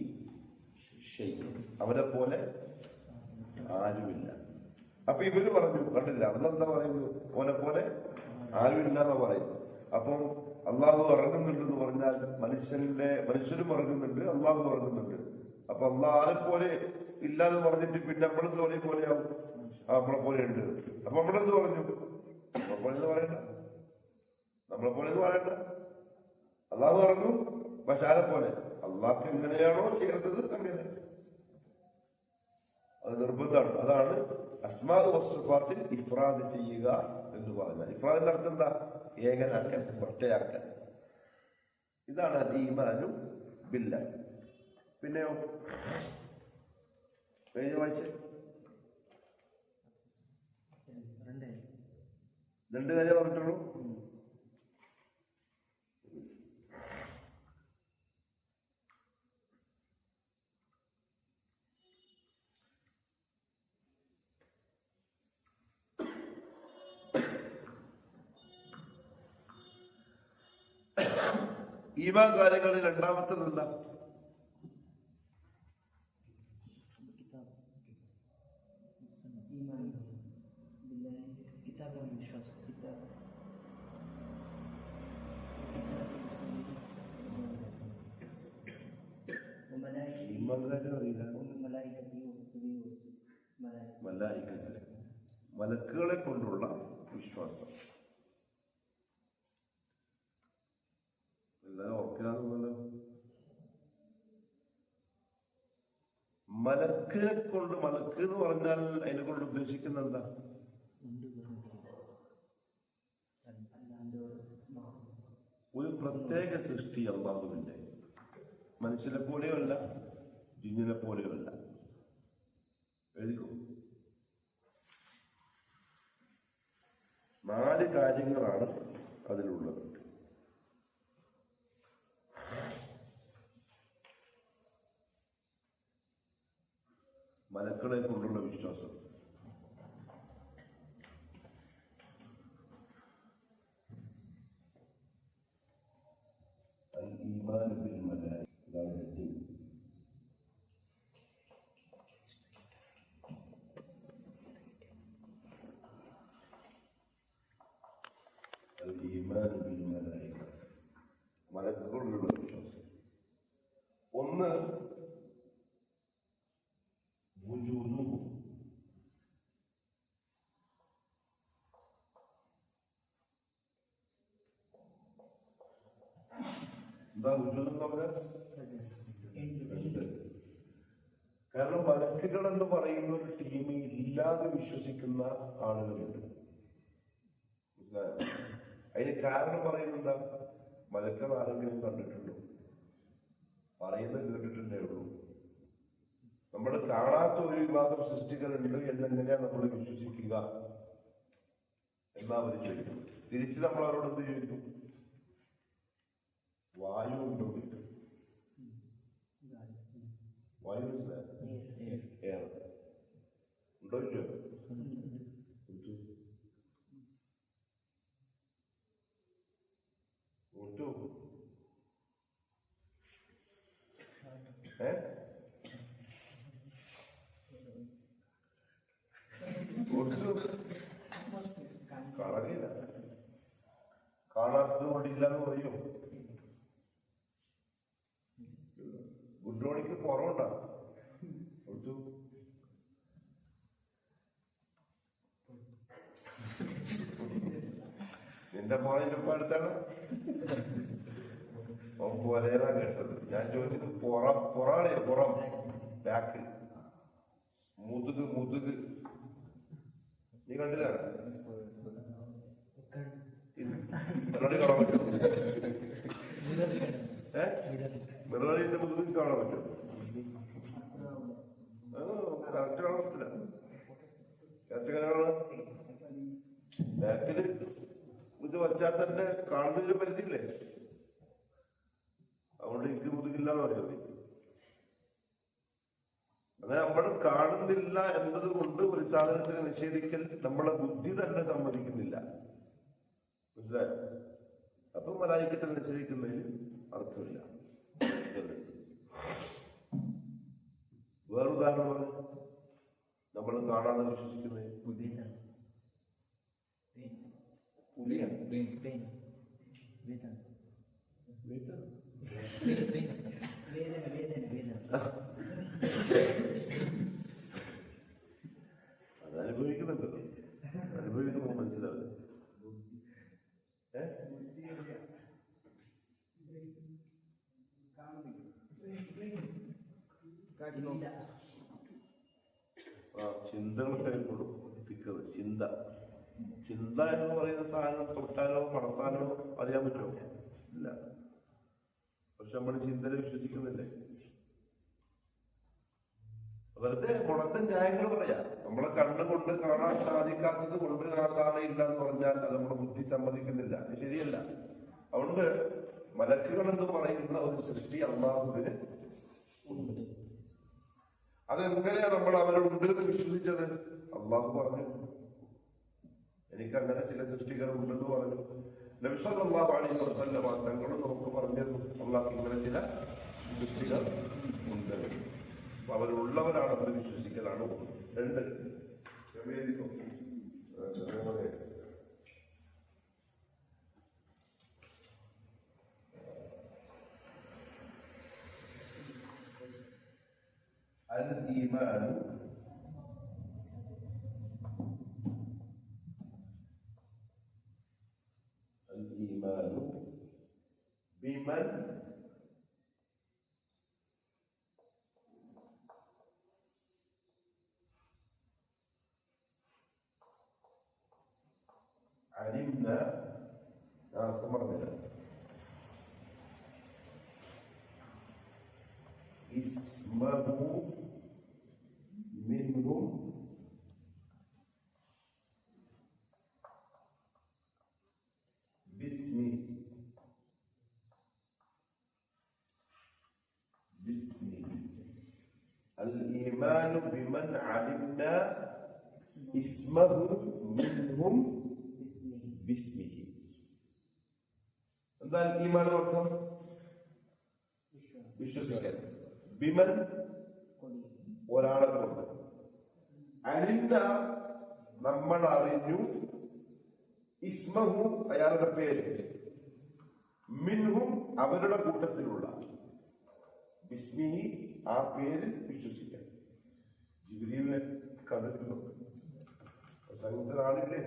Speaker 1: ഷൈഉൻ, അവനെ പോലെ ആരുമില്ല. അപ്പൊ ഇവര് പറഞ്ഞു കണ്ടില്ല, അന്നെന്താ പറയുന്നു? അവനെ പോലെ ആരുമില്ല എന്നാ പറയുന്നു. അപ്പം അള്ളാഹു ഇറങ്ങുന്നുണ്ടെന്ന് പറഞ്ഞാൽ മനുഷ്യരും ഇറങ്ങുന്നുണ്ട്, അള്ളാഹു ഇറങ്ങുന്നുണ്ട്. അപ്പൊ അള്ളാഹ് ആരെ പോലെ ഇല്ലാന്ന് പറഞ്ഞിട്ട് പിന്നെ നമ്മളെന്ത് പറയും പോലെയാവും? നമ്മളെ പോലെ ഉണ്ട്. അപ്പൊ നമ്മളെന്ത് പറഞ്ഞു? നമ്മളെ പോലെ എന്ന് പറയണ്ട, നമ്മളെ പോലെ എന്ന് പറയണ്ട. അള്ളാഹു ഇറങ്ങും, പക്ഷെ ആരെ പോലെ? അള്ളാഹ്ക്ക് എങ്ങനെയാണോ ചേർത്തത് അങ്ങനെ. അത് നിർബന്ധമാണ്. അതാണ് അസ്മാഉ വസ്സിഫാത്തിൽ ഇഫ്റാദ് ചെയ്യുക എന്ന് പറഞ്ഞാൽ. ഇഫ്റാദിന്റെ അർത്ഥം എന്താ? ഏകനാക്കൽ, ഒറ്റയാക്കൽ. ഇതാണ് ഈമാനു ബില്ലാഹ്. പിന്നെയോ വായിച്ചേ 2 കാര്യം പറഞ്ഞിട്ടുള്ളൂ. ഈമാൻ കാര്യങ്ങളിൽ രണ്ടാമത്തത് എന്താ? മലക്കുകളെ കൊണ്ടുള്ള വിശ്വാസം. എല്ലാരും ഓർക്കാന്നല്ലോ. മലക്കിനെ കൊണ്ട്, മലക്ക് എന്ന് പറഞ്ഞാൽ അതിനെ കൊണ്ട് ഉദ്ദേശിക്കുന്ന എന്താ? ഒരു പ്രത്യേക സൃഷ്ടി അല്ലാഹുവിന്റെ. മനുഷ്യനെ പോലെയോ അല്ല, ജിന്നിനെ പോലെയോ അല്ല. എഴുതിക്കോ. 4 കാര്യങ്ങളാണ് അതിലുള്ളത്. മലക്കളെ കൊണ്ടുള്ള വിശ്വാസം. ഈമാൻ ബിൽ മലായിക, ഇതാണ് ഹെഡിങ്. ഈമാൻ ബിൽ മലായിക, മലക്കുകളുള്ള വിശ്വാസം. ഒന്ന് എന്താ വുജൂദ് എന്ന് പറഞ്ഞാൽ? കാരണം മലക്കുകൾ എന്ന് പറയുന്ന ഒരു ടീമിൽ ഇല്ലാതെ വിശ്വസിക്കുന്ന ആളുകളുണ്ട്. മനസ്സിലായോ? അതിന് കാരണം പറയുന്നത് എന്താ? മലക്കൾ ആരെങ്കിലും കണ്ടിട്ടുണ്ടോ? പറയുന്നത് കേട്ടിട്ടുണ്ടേ ഉള്ളൂ. നമ്മൾ കാണാത്ത ഒരു വിഭാഗം സൃഷ്ടികളുണ്ട് എന്നെങ്ങനെയാ നമ്മൾ വിശ്വസിക്കുക എന്നാ അവർ ചോദിക്കുന്നത്. തിരിച്ച് നമ്മൾ അവരോട് എന്ത് ചോദിക്കും? വായു ഉണ്ടോ? വായു ഉണ്ടോ? കളറിയില്ല. കാണാത്തത് കൊണ്ടില്ല എന്ന് പറയൂ. ഗുഡ്രോണിക്ക് കുറവുണ്ടാ? നിന്റെ മോനിന്റെ ഒപ്പം അടുത്താണ് പോരേതാ കേട്ടത്. ഞാൻ ചോദിച്ചത് പുറമാണ്. പുറം, ബാക്ക്, മുതുക്. നീ കണ്ടില്ല? കണ്ണാടി കാണാൻ പറ്റും? മിററിന്റെ മുതുകിൽ കാണാൻ പറ്റും? കറക്റ്റ് കാണാൻ പറ്റില്ല. കറക്റ്റ് എങ്ങനെയാണ്? ബാക്കില് ഇത് വച്ചാൽ തന്നെ കാണുന്നതിന് പരിധിയില്ലേ? അതുകൊണ്ട് എനിക്ക് മുതുകില്ലാന്ന് പറയുന്നത്. അങ്ങനെ നമ്മൾ കാണുന്നില്ല എന്നത് കൊണ്ട് ഒരു സാധനത്തിന് നിഷേധിക്കൽ നമ്മളെ ബുദ്ധി തന്നെ സമ്മതിക്കുന്നില്ല. മനസ്സിലായോ? അപ്പൊ മലായിക്കത്തിൽ നിഷേധിക്കുന്നതിന് അർത്ഥമില്ല. വേറൊരു ഉദാഹരണം പറഞ്ഞു. നമ്മൾ കാണാതെ വിശ്വസിക്കുന്നത് പുലിയാണ്. അത് അനുഭവിക്കുന്നുണ്ടല്ലോ. അനുഭവിക്കുമ്പോൾ മനസ്സിലാവില്ല. ചിന്തകളൊക്കെ ഫിക്കർ. ചിന്ത എന്ന് പറയുന്ന സാധനം തൊട്ടാലോ മണത്താലോ അറിയാൻ പറ്റുമോ? ഇല്ല. പക്ഷെ നമ്മൾ ചിന്തനെ വിശ്വസിക്കുന്നില്ലേ? വെറുതെ ഗുണത്തെ ന്യായങ്ങൾ പറയാം. നമ്മളെ കണ്ണുകൊണ്ട് കാണാൻ സാധിക്കാത്തത് കൊണ്ട് ആ സാധനം ഇല്ല എന്ന് പറഞ്ഞാൽ അത് നമ്മുടെ ബുദ്ധി സമ്മതിക്കുന്നില്ല. ശരിയല്ല. അതുകൊണ്ട് മലക്കുകൾ എന്ന് പറയുന്ന ഒരു സൃഷ്ടി അല്ലാഹുവിന് ഉണ്ട്. അതെങ്ങനെയാ നമ്മൾ അവരുണ്ട് എന്ന് വിശ്വസിച്ചത്? അള്ളാഹു പറഞ്ഞു, എനിക്കങ്ങനെ ചില സൃഷ്ടികൾ ഉണ്ടെന്ന് പറഞ്ഞു. നബി സല്ലല്ലാഹു അലൈഹി വസല്ലം തങ്ങളും നമുക്ക് പറഞ്ഞു അള്ളാഹ് ഇങ്ങനെ ചില സൃഷ്ടികൾ ഉണ്ട്. അപ്പൊ അവരുള്ളവരാണെന്ന് വിശ്വസിക്കലാണ് ഒന്ന്. രണ്ട് الإيمان بمن علمنا ثمرنا اسمه منهم باسمه الإيمان بمن علمنا اسمه منهم باسمه. എന്താണ് ഈമാൻ അർത്ഥം? വിശ്വസിക്കാൻ. ബിമൻ ഒരാളെ കൊണ്ട്, അലിന്ന നമ്മൾ അറിഞ്ഞു, ഇസ്മഹു അയാളുടെ പേര്, മിൻഹും അവരുടെ കൂട്ടത്തിലുള്ള, ബിസ്മിഹി ആ പേരിൽ വിശ്വസിക്കാൻ. ജിബ്രീലിനെ കണ്ടിട്ടുണ്ടോ? സംഘത്തിലാണില്ലേ?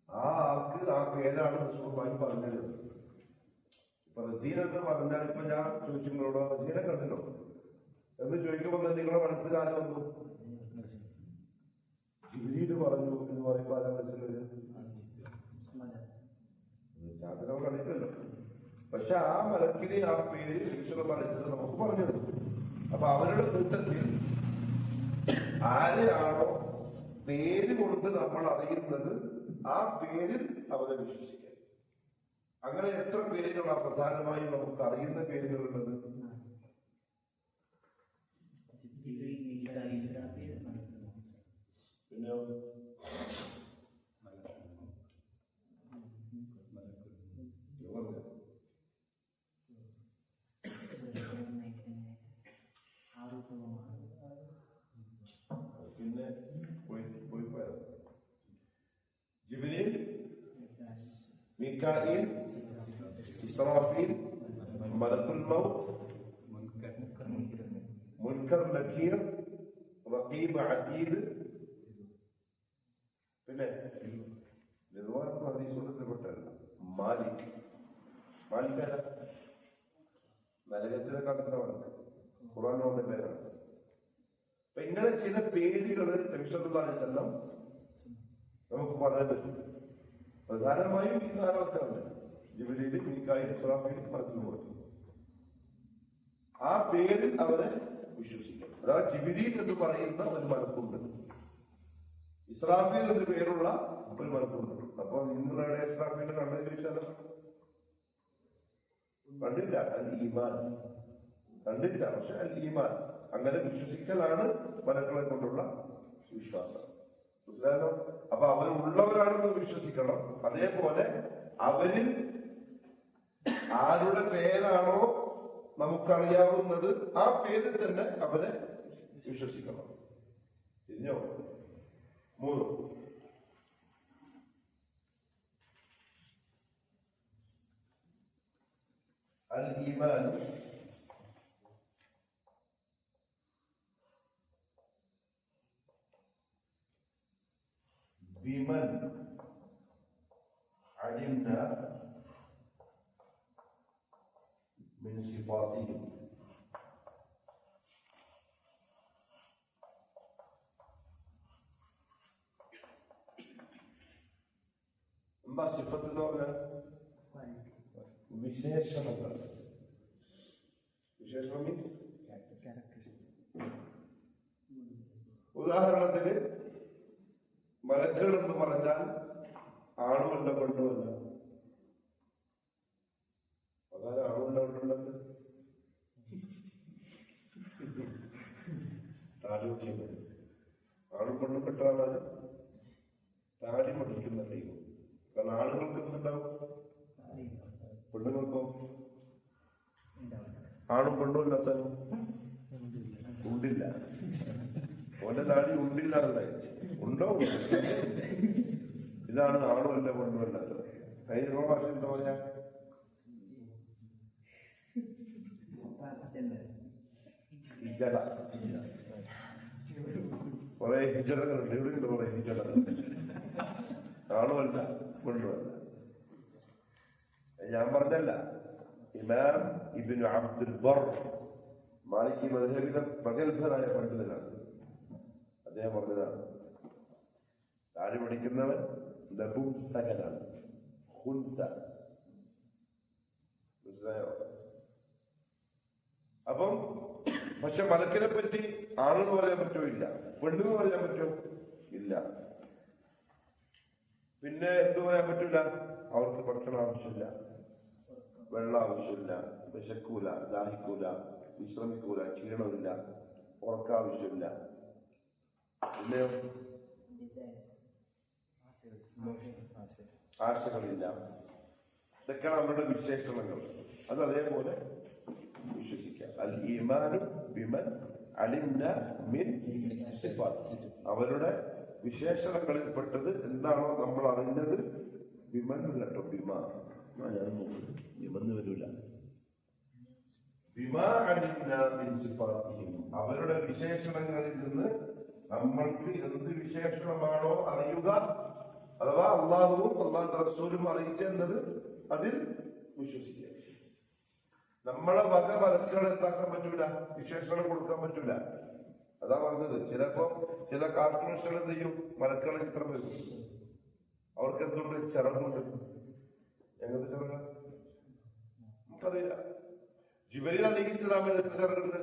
Speaker 1: ആ ആൾക്ക് ആ പേരാണ് റസൂലുള്ളാഹി പറഞ്ഞത്. ഇപ്പൊ റസീൻ എന്ന് പറഞ്ഞാൽ ഇപ്പൊ ഞാൻ ചോദിച്ചു നിങ്ങളോട്, റസീനെ കണ്ടിട്ടോ എന്ന് ചോദിക്കുമ്പോൾ തന്നെ നിങ്ങളുടെ മനസ്സിലാരും വന്നു ജിബ്രീല് പറഞ്ഞു എന്ന് പറയുമ്പോൾ ആരാ മനസ്സിലായത്? ചാതനം കണ്ടിട്ടല്ലോ. പക്ഷെ ആ മലക്കിനെ ആ പേര് മനസ്സിൽ നമുക്ക് പറഞ്ഞത്. അപ്പൊ അവരുടെ കൂട്ടത്തിൽ ആരെയാണോ പേര് കൊണ്ട് നമ്മൾ അറിയുന്നത് ആ പേരിൽ അവരെ വിശ്വസിക്കാൻ. അങ്ങനെ എത്ര പേരുകളാണ് പ്രധാനമായും നമുക്ക് അറിയുന്ന പേരുകളുള്ളത്? പിന്നെ പിന്നെ പോയത് ജിബ്രീൽ, മീകായിൽ, ഇസ്രാഫീൽ, മലക്കുൽ മൗത്ത്, മുൻകർ നക്കീർ, റഖീബ് അതീദ്. പിന്നെ ഹദീസുകളിൽപ്പെട്ടല്ല മാലിക്. മാലിക് നരകത്തിലെ കാക്കുന്നവർക്ക് ഖുർആൻ വന്ന പേരാണ്. അപ്പൊ ഇങ്ങനെ ചില പേരുകൾ നബി സല്ലല്ലാഹു അലൈഹി വസല്ലം നമുക്ക് പറഞ്ഞത്. പ്രധാനമായും ഈ നാലാൾക്കാരുണ്ട്, ജിബ്രീൽ, മീകായിൽ, ഇസ്രാഫീൽ, മലക്കുൽ മൗത്ത്. ആ പേരിൽ അവരെ വിശ്വസിക്കും. അതായത് ജിബ്രീൽ എന്ന് പറയുന്ന ഒരു മലക്കുണ്ട്, ഇസ്രാഫീൽ എന്ന് പേരുള്ള ഒരു മലക്കുണ്ട്. അപ്പൊ നിങ്ങളുടെ ഇസ്രാഫീലിനെ കണ്ടതിന് ചോദിച്ചാലോ കണ്ടില്ല. അൽ ഈമാൻ കണ്ടില്ല, പക്ഷെ അൽ ഈമാൻ അങ്ങനെ വിശ്വസിക്കലാണ് മലക്കളെ കൊണ്ടുള്ള വിശ്വാസം. മനസ്സിലായോ? അപ്പൊ അവരുള്ളവരാണെന്ന് വിശ്വസിക്കണം. അതേപോലെ അവരിൽ ആരുടെ പേരാണോ നമുക്കറിയാവുന്നത് ആ പേരിൽ തന്നെ അവരെ വിശ്വസിക്കണം. തിരിഞ്ഞോ? മൂന്ന് അൽ ഈമാൻ بمن علمنا من صفاتهم ما صفة الأولى വിശേഷണങ്ങൾ. വിശേഷണം മീൻസ് ഉദാഹരണത്തിന് മലക്കുകൾ എന്ന് പറഞ്ഞാൽ ആണുമല്ല പെണ്ണുമല്ല. അതായത് ആണുമല്ല പെണ്ണുള്ളത് താടി മുടിക്കുന്നത്. ആണും പെണ്ണും പെട്ടാൽ താടി മുടിക്കുന്ന ദൈവം. കാരണം ആണുങ്ങൾക്ക് എന്തുണ്ടാവും, പെണ്ണുങ്ങൾക്കോ? ആണും പെണ്ണും ഇല്ലാത്തനും ഉണ്ടില്ല. ഓന്റെ നാടി ഉണ്ടില്ല എന്നല്ലേ, ഉണ്ടോ? ഇതാണ് ആണുമല്ല പെണ്ണുമല്ല. അതിന് ഭാഷ എന്താ പറയാ? ഹിജട. കുറെ ഹിജടകളുണ്ട്. എവിടെയുണ്ട് കുറെ ഹിജടകൾ? ആണുമല്ല പെണ്ണുമല്ല. ഞാൻ പറഞ്ഞല്ല, ഇമാം ഇബ്നു അബ്ദുൽ ബർ മാലിക്കി മദ്ഹബിലെ പ്രഗത്ഭനായ പണ്ഡിതനാണ്. അദ്ദേഹം പറഞ്ഞതാണ്, താഴെ പഠിക്കുന്നവൻ നപുംസകനാണ്, ഹുൻസ. മനസ്സിലായോ? അപ്പം പക്ഷെ മലക്കിനെ പറ്റി ആണെന്ന് പറയാൻ പറ്റുമോ? ഇല്ല. പെണ്ണെന്ന് പറയാൻ പറ്റുമോ? ഇല്ല. പിന്നെ എന്ത് പറയാൻ പറ്റൂല? അവർക്ക് ഭക്ഷണം ആവശ്യമില്ല, വെള്ളം ആവശ്യമില്ല, വിശക്കൂല, ദാഹിക്കൂല, വിശ്രമിക്കൂല, ക്ഷീണമില്ല, ഉറക്കാവശ്യമില്ല. പിന്നെയോ ആശകളില്ല. ഇതൊക്കെയാണ് അവരുടെ വിശേഷണങ്ങൾ. അത് അതേപോലെ വിശ്വസിക്കാം. അൽ ഈമാനു ബിമൻ അലിംന മിൻ സിഫാത്ത്. അവരുടെ വിശേഷണങ്ങളിൽപ്പെട്ടത് എന്താണോ നമ്മൾ അറിഞ്ഞത്. ബിമൻ കേട്ടോ, ബിമാ ബിമന്ന് വരൂല. ബിമാ അലിംന മിൻ സിഫാത്തിഹിം, അവരുടെ വിശേഷണങ്ങളിൽ നിന്ന് നമ്മൾക്ക് എന്ത് വിശേഷണമാണോ അറിയുക, അഥവാ അള്ളാഹുവും അള്ളാഹുവിന്റെ റസൂലും അറിയിച്ചെന്നത്, അതിൽ വിശ്വസിക്കുക. നമ്മളെ വക മലക്കുകൾ എന്താക്കാൻ പറ്റൂല, വിശേഷണം കൊടുക്കാൻ പറ്റൂല. അതാ പറഞ്ഞത്. ചിലപ്പോ ചില കാർട്ടൂണിസ്റ്റുകൾ എന്ത് ചെയ്യും, മലക്കുകളെ ചിത്രം വരും. അവർക്ക് എന്തുകൊണ്ട്? ചിറകുണ്ട്. എങ്ങനത്തെ ചിറക നമുക്കറിയില്ല. ജിബ്രീൽ അലൈഹിസ്സലാമിന് എത്ര ചിറകുണ്ട്?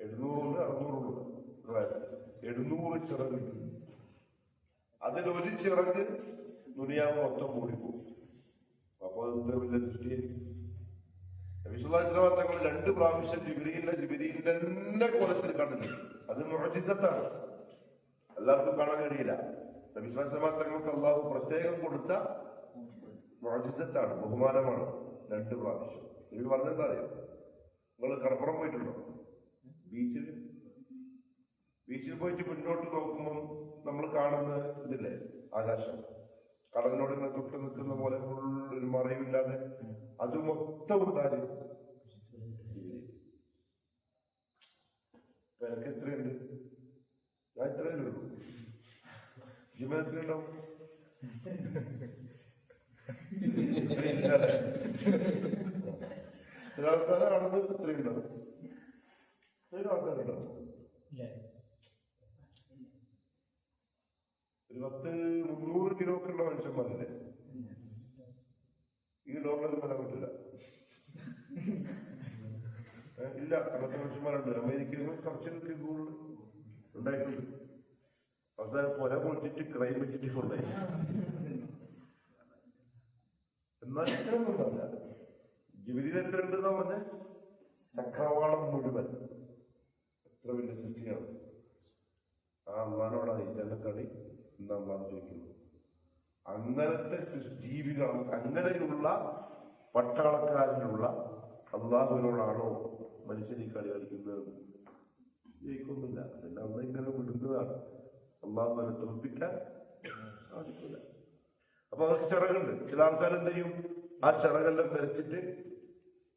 Speaker 1: 700 600 700 ചിറകുണ്ട്. അതിലൊരു ചിറക് ദുനിയാവ് മൊത്തം കൂടിപ്പോകും. അപ്പൊ ഇത്ര വലിയ സൃഷ്ടി. വിശ്വാസ തങ്ങൾ 2 പ്രാവശ്യം ജിബ്രീലിന്റെ തന്നെ കോലത്തിൽ കണ്ടിട്ടുണ്ട്. അത് മുഅ്ജിസത്താണ്, എല്ലാവർക്കും കാണാൻ കഴിയില്ല. വിശ്വാസ തങ്ങൾക്ക് അള്ളാഹു പ്രത്യേകം കൊടുത്ത മുഅ്ജിസത്താണ്, ബഹുമാനമാണ്. 2 പ്രാവശ്യം. ഇവർ പറഞ്ഞെന്താ അറിയോ? നിങ്ങൾ കടപ്പുറം പോയിട്ടുണ്ടോ? ബീച്ചിൽ പോയിട്ട് മുന്നോട്ട് നോക്കുമ്പോൾ നമ്മൾ കാണുന്ന ഇതില്ലേ, ആകാശം കടലിനോട് ഇങ്ങനെ തൊട്ട് നിൽക്കുന്ന പോലെ ഒരു മറയുമില്ലാതെ അത് മൊത്തം ഉണ്ടാകും. എനിക്ക് എത്രയുണ്ട്? ഞാൻ ഇത്രയല്ലേ ഉള്ളൂ. ജിമ എത്രയുണ്ടാവും? ചില ആൾക്കാരാണെന്ന് ഇത്രയുണ്ടാവും, ചില ആൾക്കാരുണ്ടാവും. ഒരു 100-300 കിലോ ഒക്കെ ഉള്ള മനുഷ്യന്മാരല്ലേ ഈ ലോകത്തിൽ വരാൻ പറ്റില്ല. ഇല്ല, അങ്ങനത്തെ മനുഷ്യന്മാരുണ്ട്. അമേരിക്കയിൽ കർച്ചകൾക്ക് കൂടുതൽ ഉണ്ടായിട്ടുണ്ട്. അവസാന കൊല പൊളിച്ചിട്ട് ക്രൈം വെച്ചിട്ട് കൊണ്ടായി. എന്നാൽ ഇത്രയൊന്നും ഉണ്ടാവില്ല. ജിബിലിയിൽ എത്ര ഉണ്ടെന്നാ പറഞ്ഞ? ചക്രവാളം മുഴുവൻ. എത്ര വലിയ സൃഷ്ടിയാണ്. ആ അള്ളാനോടാണ് ഇതിന്റെ കളി എന്നാ അള്ളാൻ ചോദിക്കുന്നത്. അങ്ങനത്തെ ജീവികൾ, അങ്ങനെയുള്ള പട്ടാളക്കാരനുള്ള അള്ളാഹുവിനോടാണോ മനുഷ്യൻ ഈ കളി കളിക്കുന്നത്? ജയിക്കൊന്നുമില്ല. പിന്നെ അന്ന് ഇങ്ങനെ വിടുന്നതാണ്. അള്ളാഹുവിനെ തോൽപ്പിക്കാൻ സാധിക്കില്ല. അപ്പൊ അവർക്ക് ചിറകുണ്ട്. ചില ആൾക്കാർ എന്ത് ചെയ്യും? ആ ചിറകെല്ലാം വരച്ചിട്ട്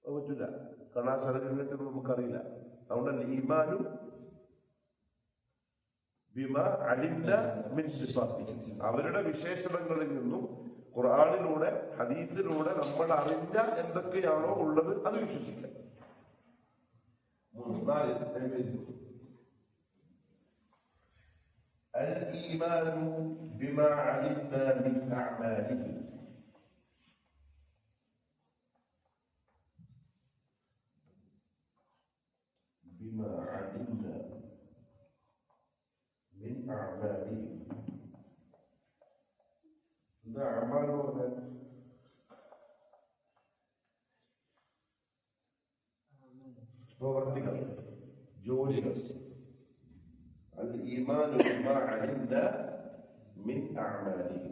Speaker 1: പറ്റില്ല. കാരണം ആ ചിറകിനത്തെ നമുക്കറിയില്ല. അതുകൊണ്ടല്ലേ ഈമാനും ബിമാ അലിംന മിൻ സിഫാത്തിഹിം, അവരുടെ വിശേഷണങ്ങളിൽ നിന്നും ഖുർആനിലൂടെ ഹദീസിലൂടെ നമ്മൾ അറിഞ്ഞ എന്തൊക്കെയാണോ ഉള്ളത് അത് വിശ്വസിക്കാം. 4 الإيمان بما علمنا من أعماله. بما علمنا من أعماله. എന്താ അഅ്മാൽ എന്ന് പറഞ്ഞാൽ? പ്രവർത്തികൾ, ജോലികൾ. الإيمان بما علمنا من أعماله.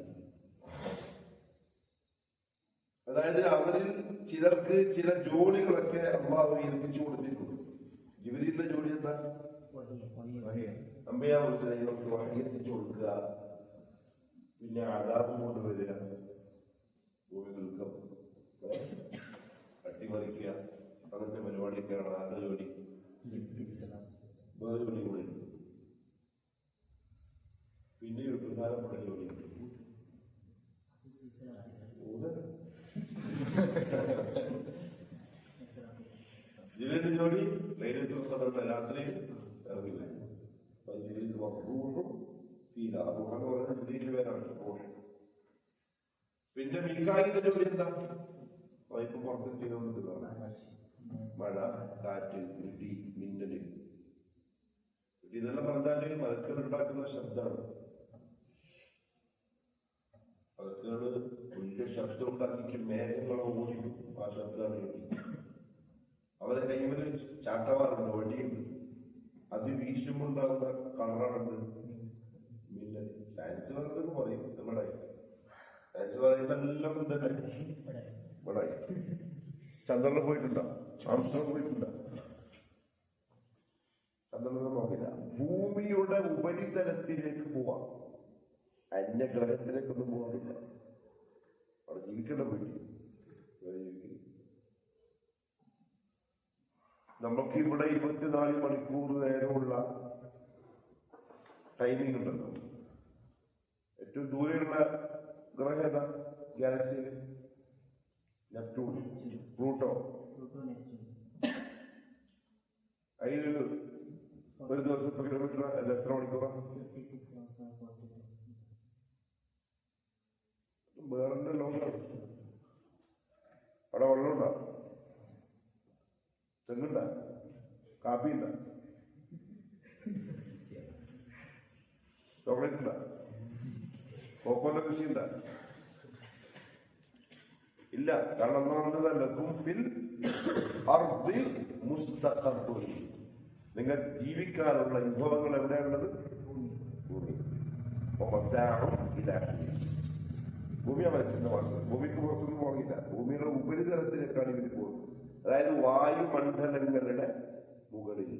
Speaker 1: അതായത് അവരിൽ ചിലർക്ക് ചില ജോലികളൊക്കെ അള്ളാഹു ഏൽപ്പിച്ചു കൊടുത്തിട്ടുണ്ട്. ജിബ്രീലിന്റെ ജോലി എന്താ? അമ്പയാ മുസ്ലിങ്ങൾക്ക് വഹി എത്തിച്ചു കൊടുക്കുക, പിന്നെ അദാബ് കൊണ്ടുവരിക, ഭൂമി ദുഃഖം അട്ടിമറിക്കുക, അങ്ങനത്തെ പരിപാടിയൊക്കെയാണ് ആരുടെ ജോലി. വേറെ ജോലി കൂടെ ഉണ്ട്. പിന്നെ ഒരു പ്രധാനപ്പെട്ട ജോലിയുണ്ട്, ജിബ്രീലിന്റെ ജോലി ലൈലത്തുൽ ഖദറിന്റെ രാത്രി ഇറങ്ങി വരും. പിന്നെ മീകായിലിന്റെ ജോലി എന്താ? ഇപ്പൊ പുറത്ത് ചെയ്തുകൊണ്ടിരിക്കുന്നതാണ് മഴ, കാറ്റ്, ഇടി, മിന്നല്. ഇതെല്ലാം പറഞ്ഞാല് മലക്കുകളുണ്ടാക്കുന്ന ശബ്ദമാണ്. മലക്കുകള് വലിയ ശബ്ദം ഉണ്ടാക്കിയിട്ട് മേഘങ്ങളെ ഓടിക്കും. ആ ശബ്ദമാണ് ഇടി. അവരെ കൈമല് ചാട്ടവാറുണ്ട്, വടിയുണ്ട്. അത് വീശുമ്പോണ്ടാകുന്ന കളറാണത് മിന്നൽ. സയൻസ് പറഞ്ഞതൊക്കെ പറയും. ഇവിടെ സയൻസ് പറയുന്നതെല്ലാം തന്നെ ഇവിടെ. ചന്ദ്രനിൽ പോയിട്ടുണ്ടോ? ആംസ്ട്രോങ് പോയിട്ടുണ്ടോ? ചന്ദ്രനൊന്നും നോക്കില്ല. ഭൂമിയുടെ ഉപരിതലത്തിലേക്ക് പോവാം, അന്യഗ്രഹത്തിലേക്കൊന്നും പോകാറില്ല. അവിടെ ജീവിക്കേണ്ട പോയിട്ട് നമുക്ക് ഇവിടെ 24 മണിക്കൂർ നേരമുള്ള ടൈമിംഗ് ഉണ്ടല്ലോ. ഏറ്റവും ദൂരെയുള്ള ഗ്രഹം ഏതാ ഗാലക്സിയിൽ? Neptune, Pluto. അതിൽ ഒരു ദിവസത്തെ കിലോമീറ്റർ എത്ര മണിക്കൂറാണ്? വേറെ ലോകമാണ്. അവിടെ വെള്ളമുണ്ടോ? തെങ്ങുണ്ട? കാപ്പിയുണ്ട? ചോക്ലേറ്റ് ഉണ്ട? കോക്കോന്റെ കൃഷിയുണ്ട? ഇല്ല. കാരണം എന്താ പറഞ്ഞതല്ല, നിങ്ങൾ ജീവിക്കാനുള്ള വിഭവങ്ങൾ എവിടെയാണുള്ളത്? ഭൂമി. ഭൂമിയാണ് മനുഷ്യന്റെ വാസന. ഭൂമിക്ക് പുറത്തൊന്നും പോകില്ല. ഭൂമിയുടെ ഉപരിതലത്തിലേക്കാണ് ഇവർ പോകുന്നത്. അതായത് വായുമണ്ഡലങ്ങളുടെ മുകളിൽ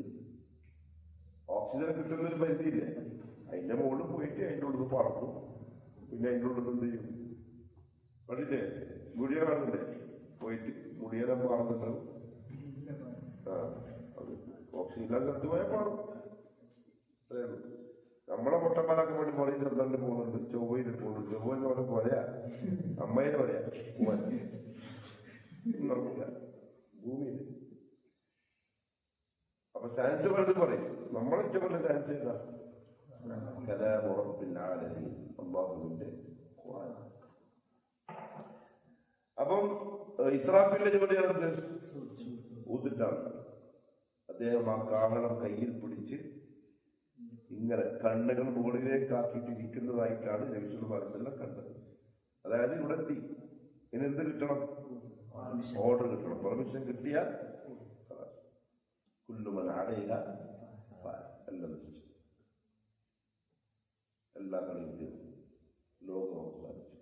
Speaker 1: ഓക്സിജൻ കിട്ടുന്നൊരു പരിധിയില്ലേ, അതിന്റെ മുകളിൽ പോയിട്ട് അതിൻ്റെ ഉള്ളിൽ പറക്കും. പിന്നെ അതിൻ്റെ ഉള്ളിൽ എന്ത് ചെയ്യും? കണ്ടില്ലേ? മുടിയ കാണുന്നില്ലേ? പോയിട്ട് മുടിയെ മാറുന്നുണ്ടാവും. അത് ഓക്സിജൻ ഇല്ലാതെ സ്ഥലത്ത് പോയാൽ മാറും. അത്രയുള്ളൂ. നമ്മളെ പൊട്ടന്മാരാക്കാൻ വേണ്ടി പറയും ചന്ദ്രനിൽ പോകുന്നുണ്ട്, ചൊവ്വയിൽ പോകുന്നുണ്ട്. ചൊവ്വ എന്ന് പറഞ്ഞ പോലെയാ, അമ്മയെ പറയാ പോവാൻ നടക്കില്ല ഭൂമിയിൽ. അപ്പൊ സയൻസ് വേൾഡ് പറയും നമ്മളെ ഏറ്റവും വലിയ സയൻസ് ഏതാ? കലാമുറപ്പില്ലാതെ അള്ളാഹുവിന്റെ ഖുർആൻ. അപ്പം ഇസ്രാഫീലിന്റെ ജോലിയാണത് ഊതിട്ടാണ്. അദ്ദേഹം ആ കാഹളം കയ്യിൽ പിടിച്ച് ഇങ്ങനെ കണ്ണുകൾ മുകളിലേക്ക് ആക്കിയിട്ടിരിക്കുന്നതായിട്ടാണ് നബി സല്ലല്ലാഹു അലൈഹി വസല്ലം കണ്ടത്. അതായത് ഇവിടെ എത്തി. ഇനി എന്ത് കിട്ടണം? ഓർഡർ കിട്ടണം. പെർമിഷൻ കിട്ടിയാൽ കുല്ലുമൻ അലൈഹാ ഫാൻ, എല്ലാം നശിച്ചു, എല്ലാ കളിയും തീർന്നു, ലോകം അവസാനിച്ചു.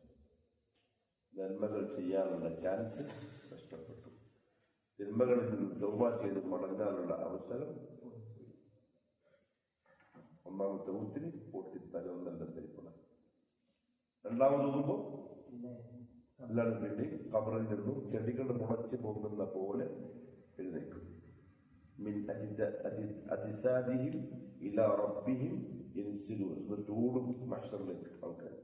Speaker 1: നന്മകൾ ചെയ്യാനുള്ള ചാൻസ് നഷ്ടപ്പെട്ടു. തിന്മകളിൽ നിന്ന് തൗബ ചെയ്ത് മടങ്ങാനുള്ള അവസരം. ഒന്നാമത്തെ ഊത്തിന് പൊട്ടിത്തലൊന്നല്ല തിരിപ്പണം. രണ്ടാമത് ഊതുമ്പോൾ എല്ലാവരും വേണ്ടി കബറിൽ നിന്നും ചെടികൾ മുളച്ച് പോകുന്ന പോലെ എഴുന്നേക്കും. മിൻ അജിസാദിഹിം ഇലാ റബ്ബിഹിം യൻസിലൂൻ. ചൂടും മഹ്ശറിലേക്ക് ആൾക്കാർ.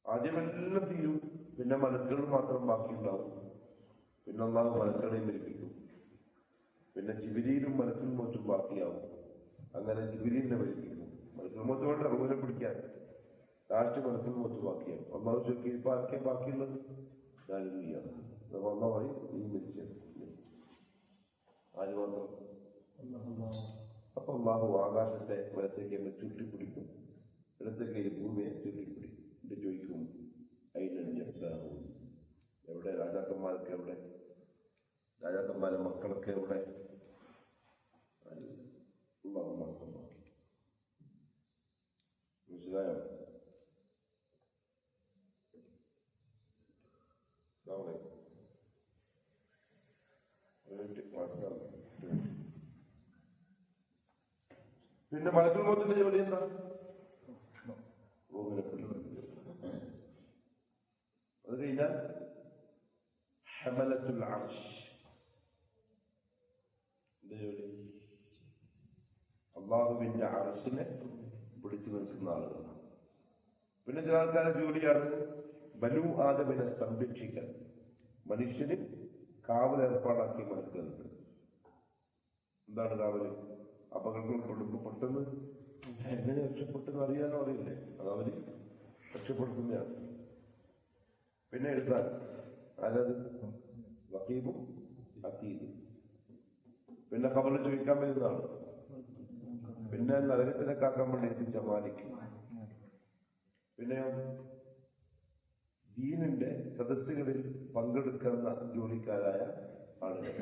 Speaker 1: ആദ്യമെല്ലാം തീരും, പിന്നെ മലക്കുകൾ മാത്രം ബാക്കിയുണ്ടാവും. പിന്നെ അല്ലാഹു മലക്കുകളെയും മരിപ്പിക്കും. പിന്നെ ജിബ്രീലും മലക്കുൽ മൗത്തും ബാക്കിയാവും. അങ്ങനെ ജിബ്രീലിനെ മരിപ്പിക്കും. മലക്കുൽ മൗത്ത് വേണ്ട റൂഹിനെ പിടിക്കാൻ. ലാസ്റ്റ് മലക്കുൽ മൗത്ത് ബാക്കിയാവും. അല്ലാഹു ചോദിക്കും ഇപ്പൊ ആർക്കെ ബാക്കിയുള്ളത്? ഞാനിയാണ്. അല്ലാഹു പറയും നീ മരിച്ചത്. ആര് മാത്രം? അപ്പൊ അല്ലാഹു ആകാശത്തെ വലത്തേക്ക് ചുറ്റിപ്പിടിക്കും, ഇടത്തേക്ക് ഭൂമിയെ ചുറ്റിപ്പിടിക്കും. ഇത് ചോദിക്കും അതിനുണ്ടാവും എവിടെ? രാജാക്കന്മാർക്ക് എവിടെ? രാജാക്കന്മാരുടെ മക്കളൊക്കെ എവിടെ? അല്ലാഹു മാത്രം ബാക്കി. മനസ്സിലായോ? പിന്നെ മലക്കുൽ മൗത്തിന്റെ ജോലി എന്താ? റൂഹിനെ പിടിക്കുന്നത്. അത് കഴിഞ്ഞാൽ ഹമലത്തുൽ അർശ് ജോലി, അള്ളാഹുവിന്റെ അർശിനെ പിടിച്ചു നിൽക്കുന്ന ആളുകളാണ്. പിന്നെ ചില ആൾക്കാരുടെ ജോലിയാണ് ബനു ആദമിനെ സംരക്ഷിക്കാൻ, മനുഷ്യന് കാവൽ ഏർപ്പാടാക്കി മലക്കുകളുണ്ട്. എന്താണ് കാവല്? അപകടങ്ങൾ പെട്ടെന്ന് എങ്ങനെ രക്ഷപ്പെട്ടെന്ന് അറിയാനോ അറിയില്ലേ, അതവര് രക്ഷപ്പെടുത്തുന്നതാണ്. പിന്നെ എഴുതാൻ അതായത് വക്കീബും അതീതും. പിന്നെ ഖബറിൽ ചോദിക്കാൻ വരുന്നതാണ്. പിന്നെ നരകത്തിനെ കാക്കാൻ വേണ്ടി എത്തിച്ച മാലിക്. പിന്നെ ദീനിന്റെ സദസ്സുകളിൽ പങ്കെടുക്കുന്ന ജോലിക്കാരായ ആളുകൾ,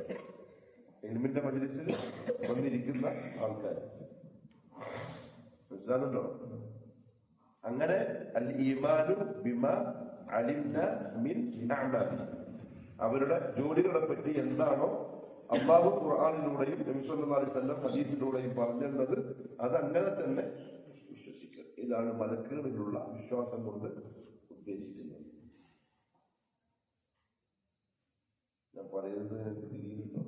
Speaker 1: ഇൽമിന്റെ മജ്‌ലിസിൽ വന്നിരിക്കുന്ന ആൾക്കാർ. മനസ്സിലാകുന്നുണ്ടോ? അങ്ങനെ അൽ ഈമാനു ബിമാ അലിംന മിൻ അഅമാലി, അവരുടെ ജോലികളെ പറ്റി എന്താണോ അല്ലാഹു ഖുർആനിലൂടെയും നബി സല്ലല്ലാഹു അലൈഹി വസല്ലം ഹദീസിലൂടെയും പറഞ്ഞിരുന്നത് അതങ്ങനെ തന്നെ വിശ്വസിക്കുക. ഇതാണ് മലക്കുകളിലുള്ള വിശ്വാസം കൊണ്ട് ഉദ്ദേശിക്കുന്നത്. ഞാൻ പറയുന്നത് തിരിയുന്നുണ്ടോ?